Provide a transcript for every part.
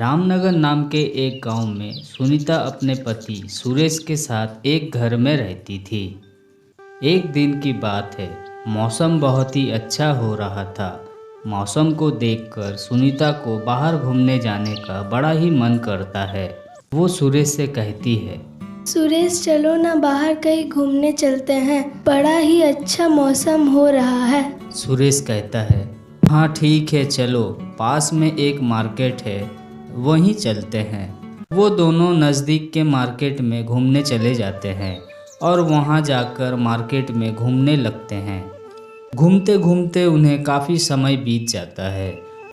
रामनगर नाम के एक गांव में सुनीता अपने पति सुरेश के साथ एक घर में रहती थी। एक दिन की बात है, मौसम बहुत ही अच्छा हो रहा था। मौसम को देखकर सुनीता को बाहर घूमने जाने का बड़ा ही मन करता है। वो सुरेश से कहती है, सुरेश चलो ना बाहर कहीं घूमने चलते हैं, बड़ा ही अच्छा मौसम हो रहा है। सुरेश कहता है, हाँ ठीक है चलो, पास में एक मार्केट है, वहीं चलते हैं। वो दोनों नज़दीक के मार्केट में घूमने चले जाते हैं और वहाँ जाकर मार्केट में घूमने लगते हैं। घूमते घूमते उन्हें काफ़ी समय बीत जाता है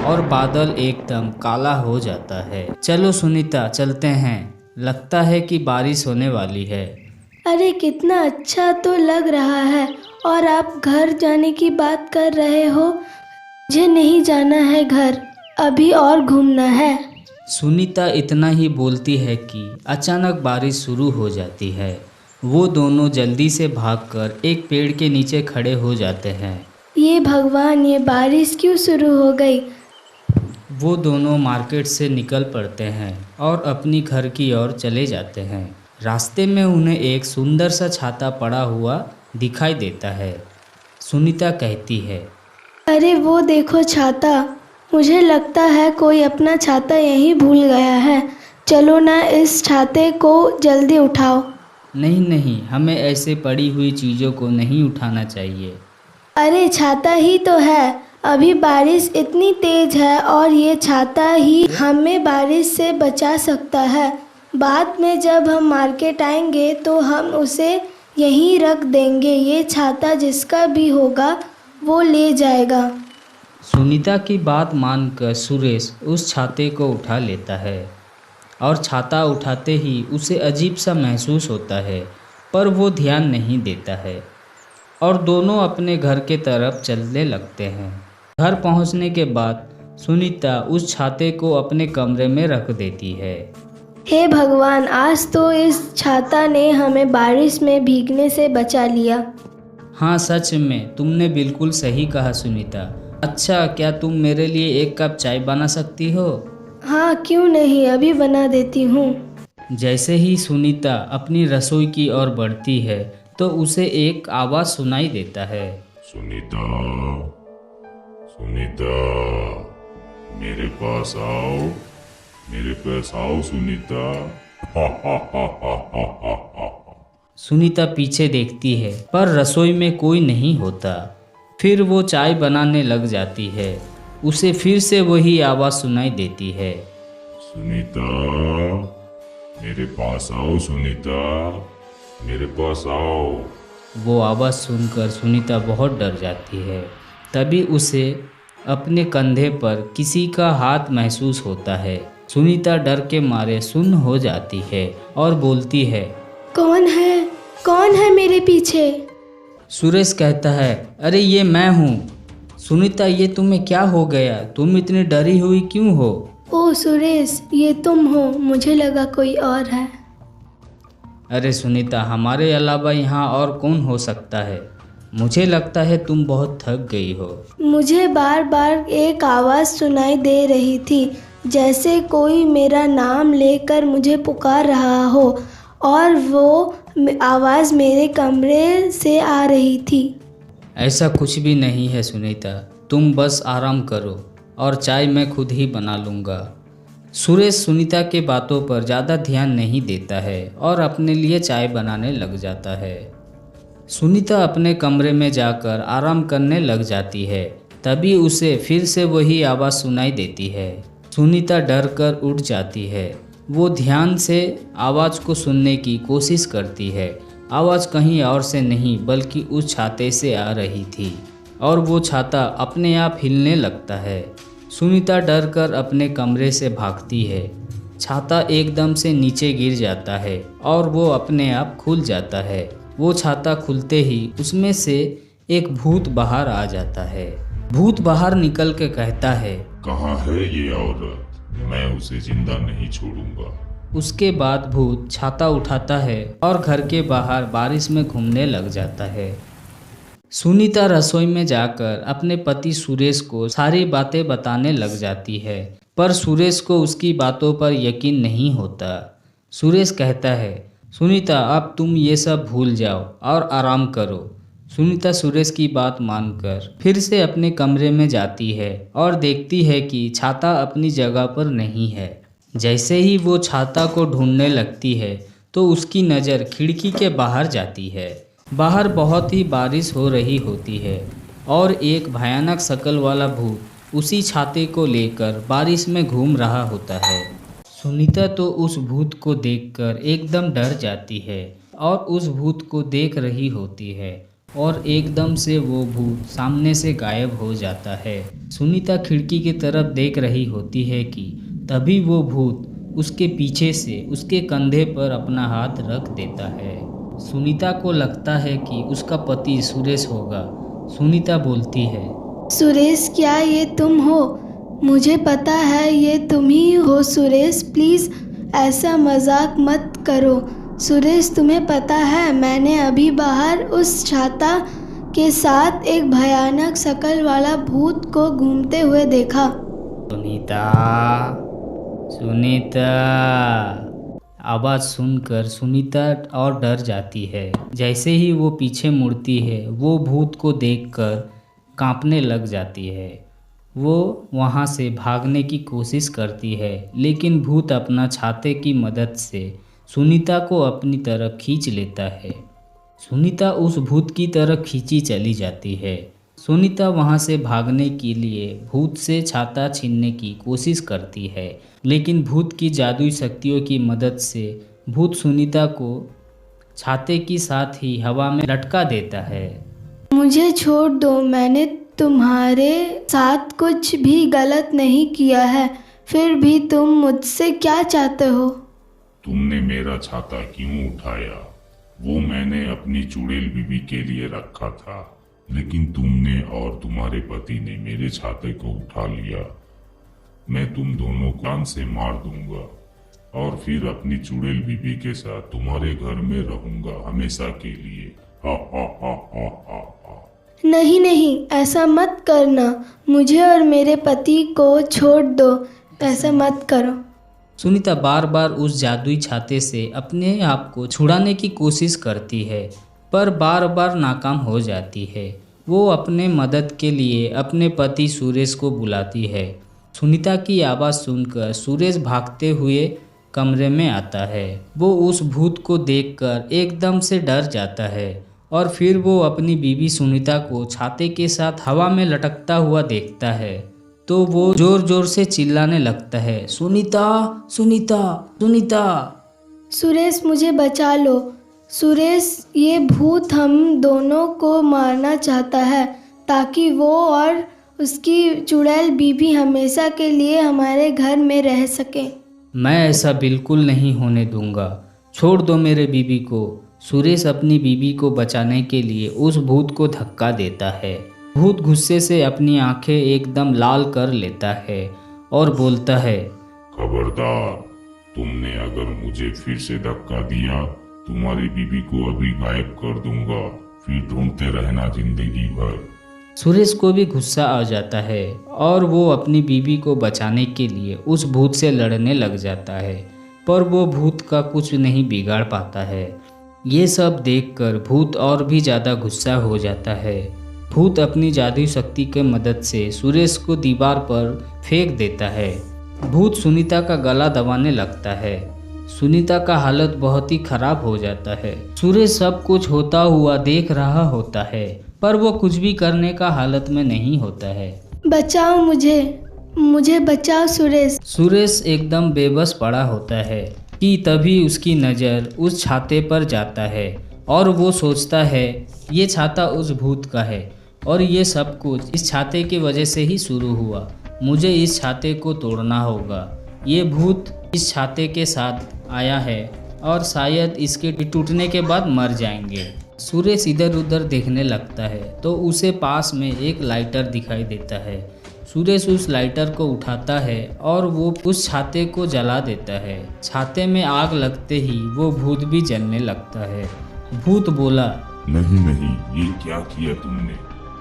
और बादल एकदम काला हो जाता है। चलो सुनीता चलते हैं, लगता है कि बारिश होने वाली है। अरे कितना अच्छा तो लग रहा है, और आप घर जाने की बात कर रहे हो। मुझे नहीं जाना है घर, अभी और घूमना है। सुनीता इतना ही बोलती है कि अचानक बारिश शुरू हो जाती है। वो दोनों जल्दी से भागकर एक पेड़ के नीचे खड़े हो जाते हैं। ये भगवान, ये बारिश क्यों शुरू हो गई। वो दोनों मार्केट से निकल पड़ते हैं और अपनी घर की ओर चले जाते हैं। रास्ते में उन्हें एक सुंदर सा छाता पड़ा हुआ दिखाई देता है। सुनीता कहती है, अरे वो देखो छाता, मुझे लगता है कोई अपना छाता यहीं भूल गया है। चलो ना इस छाते को जल्दी उठाओ। नहीं नहीं, हमें ऐसे पड़ी हुई चीज़ों को नहीं उठाना चाहिए। अरे छाता ही तो है, अभी बारिश इतनी तेज है और ये छाता ही हमें बारिश से बचा सकता है। बाद में जब हम मार्केट आएंगे तो हम उसे यहीं रख देंगे। ये छाता जिसका भी होगा वो ले जाएगा। सुनीता की बात मानकर सुरेश उस छाते को उठा लेता है और छाता उठाते ही उसे अजीब सा महसूस होता है, पर वो ध्यान नहीं देता है और दोनों अपने घर के तरफ चलने लगते हैं। घर पहुंचने के बाद सुनीता उस छाते को अपने कमरे में रख देती है। हे भगवान, आज तो इस छाता ने हमें बारिश में भीगने से बचा लिया। हाँ सच में तुमने बिल्कुल सही कहा सुनीता। अच्छा, क्या तुम मेरे लिए एक कप चाय बना सकती हो? हाँ क्यों नहीं, अभी बना देती हूँ। जैसे ही सुनीता अपनी रसोई की ओर बढ़ती है तो उसे एक आवाज़ सुनाई देता है। सुनीता, सुनीता, मेरे पास आओ, मेरे पास आओ सुनीता। सुनीता पीछे देखती है पर रसोई में कोई नहीं होता। फिर वो चाय बनाने लग जाती है। उसे फिर से वही आवाज़ सुनाई देती है। सुनीता, मेरे पास आओ सुनीता, मेरे पास आओ। वो आवाज़ सुनकर सुनीता बहुत डर जाती है। तभी उसे अपने कंधे पर किसी का हाथ महसूस होता है। सुनीता डर के मारे सुन्न हो जाती है और बोलती है, कौन है, कौन है मेरे पीछे। सुरेश कहता है, अरे ये मैं हूँ। सुनीता, ये तुम्हें क्या हो गया, तुम इतनी डरी हुई क्यों हो? ओह सुरेश, ये तुम हो, मुझे लगा कोई और है। अरे सुनीता, हमारे अलावा यहाँ और कौन हो सकता है? मुझे लगता है तुम बहुत थक गई हो। मुझे बार बार एक आवाज़ सुनाई दे रही थी, जैसे कोई मेरा नाम लेकर मुझे पुकार रहा हो, और वो आवाज़ मेरे कमरे से आ रही थी। ऐसा कुछ भी नहीं है सुनीता, तुम बस आराम करो और चाय मैं खुद ही बना लूँगा। सुरेश सुनीता के बातों पर ज़्यादा ध्यान नहीं देता है और अपने लिए चाय बनाने लग जाता है। सुनीता अपने कमरे में जाकर आराम करने लग जाती है। तभी उसे फिर से वही आवाज़ सुनाई देती है। सुनीता डर कर उठ जाती है। वो ध्यान से आवाज़ को सुनने की कोशिश करती है। आवाज़ कहीं और से नहीं बल्कि उस छाते से आ रही थी और वो छाता अपने आप हिलने लगता है। सुनीता डर कर अपने कमरे से भागती है। छाता एकदम से नीचे गिर जाता है और वो अपने आप खुल जाता है। वो छाता खुलते ही उसमें से एक भूत बाहर आ जाता है। भूत बाहर निकल के कहता है, कहाँ है ये औरत, मैं उसे जिंदा नहीं छोड़ूंगा। उसके बाद भूत छाता उठाता है और घर के बाहर बारिश में घूमने लग जाता है। सुनीता रसोई में जाकर अपने पति सुरेश को सारी बातें बताने लग जाती है, पर सुरेश को उसकी बातों पर यकीन नहीं होता। सुरेश कहता है, सुनीता अब तुम ये सब भूल जाओ और आराम करो। सुनीता सुरेश की बात मानकर फिर से अपने कमरे में जाती है और देखती है कि छाता अपनी जगह पर नहीं है। जैसे ही वो छाता को ढूंढने लगती है तो उसकी नज़र खिड़की के बाहर जाती है। बाहर बहुत ही बारिश हो रही होती है और एक भयानक शक्ल वाला भूत उसी छाते को लेकर बारिश में घूम रहा होता है। सुनीता तो उस भूत को देखकर एकदम डर जाती है और उस भूत को देख रही होती है और एकदम से वो भूत सामने से गायब हो जाता है। सुनीता खिड़की की तरफ देख रही होती है कि तभी वो भूत उसके पीछे से उसके कंधे पर अपना हाथ रख देता है। सुनीता को लगता है कि उसका पति सुरेश होगा। सुनीता बोलती है, सुरेश क्या ये तुम हो? मुझे पता है ये तुम ही हो सुरेश, प्लीज़ ऐसा मजाक मत करो। सुरेश तुम्हें पता है मैंने अभी बाहर उस छाता के साथ एक भयानक शक्ल वाला भूत को घूमते हुए देखा। सुनीता सुनीता। आवाज़ सुनकर सुनीता और डर जाती है। जैसे ही वो पीछे मुड़ती है वो भूत को देखकर कांपने लग जाती है। वो वहाँ से भागने की कोशिश करती है लेकिन भूत अपना छाते की मदद से सुनीता को अपनी तरफ खींच लेता है। सुनीता उस भूत की तरफ खींची चली जाती है। सुनीता वहाँ से भागने के लिए भूत से छाता छीनने की कोशिश करती है लेकिन भूत की जादुई शक्तियों की मदद से भूत सुनीता को छाते के साथ ही हवा में लटका देता है। मुझे छोड़ दो, मैंने तुम्हारे साथ कुछ भी गलत नहीं किया है, फिर भी तुम मुझसे क्या चाहते हो? तुमने मेरा छाता क्यों उठाया? वो मैंने अपनी चुड़ैल बीबी के लिए रखा था, लेकिन तुमने और तुम्हारे पति ने मेरे छाते को उठा लिया। मैं तुम दोनों को जान से मार दूंगा और फिर अपनी चुड़ैल बीबी के साथ तुम्हारे घर में रहूंगा हमेशा के लिए। हा हा हा हा हा हा। नहीं नहीं, ऐसा मत करना, मुझे और मेरे पति को छोड़ दो, ऐसा मत करो। सुनीता बार बार उस जादुई छाते से अपने आप को छुड़ाने की कोशिश करती है पर बार बार नाकाम हो जाती है। वो अपने मदद के लिए अपने पति सुरेश को बुलाती है। सुनीता की आवाज़ सुनकर सुरेश भागते हुए कमरे में आता है। वो उस भूत को देखकर एकदम से डर जाता है और फिर वो अपनी बीवी सुनीता को छाते के साथ हवा में लटकता हुआ देखता है तो वो जोर जोर से चिल्लाने लगता है, सुनीता सुनीता सुनीता। सुरेश मुझे बचा लो। सुरेश, ये भूत हम दोनों को मारना चाहता है ताकि वो और उसकी चुड़ैल बीबी हमेशा के लिए हमारे घर में रह सके। मैं ऐसा बिल्कुल नहीं होने दूंगा, छोड़ दो मेरे बीबी को। सुरेश अपनी बीबी को बचाने के लिए उस भूत को धक्का देता है। भूत गुस्से से अपनी आंखें एकदम लाल कर लेता है और बोलता है, खबरदार, तुमने अगर मुझे फिर से धक्का दिया तुम्हारी बीबी को अभी गायब कर दूंगा, फिर ढूंढते रहना जिंदगी भर। सुरेश को भी गुस्सा आ जाता है और वो अपनी बीबी को बचाने के लिए उस भूत से लड़ने लग जाता है पर वो भूत का कुछ नहीं बिगाड़ पाता है। ये सब देखकर भूत और भी ज़्यादा गुस्सा हो जाता है। भूत अपनी जादुई शक्ति की मदद से सुरेश को दीवार पर फेंक देता है। भूत सुनीता का गला दबाने लगता है। सुनीता का हालत बहुत ही खराब हो जाता है। सुरेश सब कुछ होता हुआ देख रहा होता है पर वो कुछ भी करने का हालत में नहीं होता है। बचाओ मुझे बचाओ सुरेश। सुरेश एकदम बेबस पड़ा होता है कि तभी उसकी नज़र उस छाते पर जाता है और वो सोचता है ये छाता उस भूत का है और ये सब कुछ इस छाते की वजह से ही शुरू हुआ। मुझे इस छाते को तोड़ना होगा। ये भूत इस छाते के साथ आया है और शायद इसके टूटने के बाद मर जाएंगे। सुरेश इधर उधर देखने लगता है तो उसे पास में एक लाइटर दिखाई देता है। सुरेश उस लाइटर को उठाता है और वो उस छाते को जला देता है। छाते में आग लगते ही वो भूत भी जलने लगता है। भूत बोला, नहीं नहीं, ये क्या किया तुमने?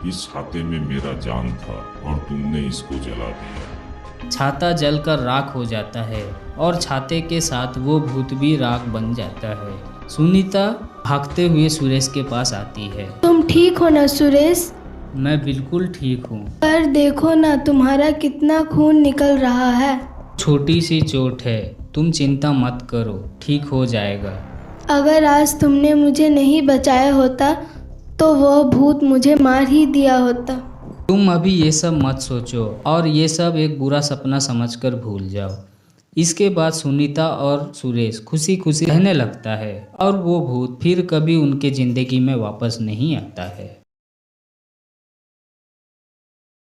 इस छाते में मेरा जान था और तुमने इसको जला दिया। छाता जलकर राख हो जाता है और छाते के साथ वो भूत भी राख बन जाता है। सुनीता भागते हुए सुरेश के पास आती है। तुम ठीक हो ना सुरेश? मैं बिल्कुल ठीक हूँ। पर देखो ना तुम्हारा कितना खून निकल रहा है। छोटी सी चोट है, तुम चिंता मत करो, ठीक हो जाएगा। अगर आज तुमने मुझे नहीं बचाया होता तो वह भूत मुझे मार ही दिया होता। तुम अभी ये सब मत सोचो और ये सब एक बुरा सपना समझकर भूल जाओ। इसके बाद सुनीता और सुरेश खुशी खुशी रहने लगता है और वो भूत फिर कभी उनके ज़िंदगी में वापस नहीं आता है।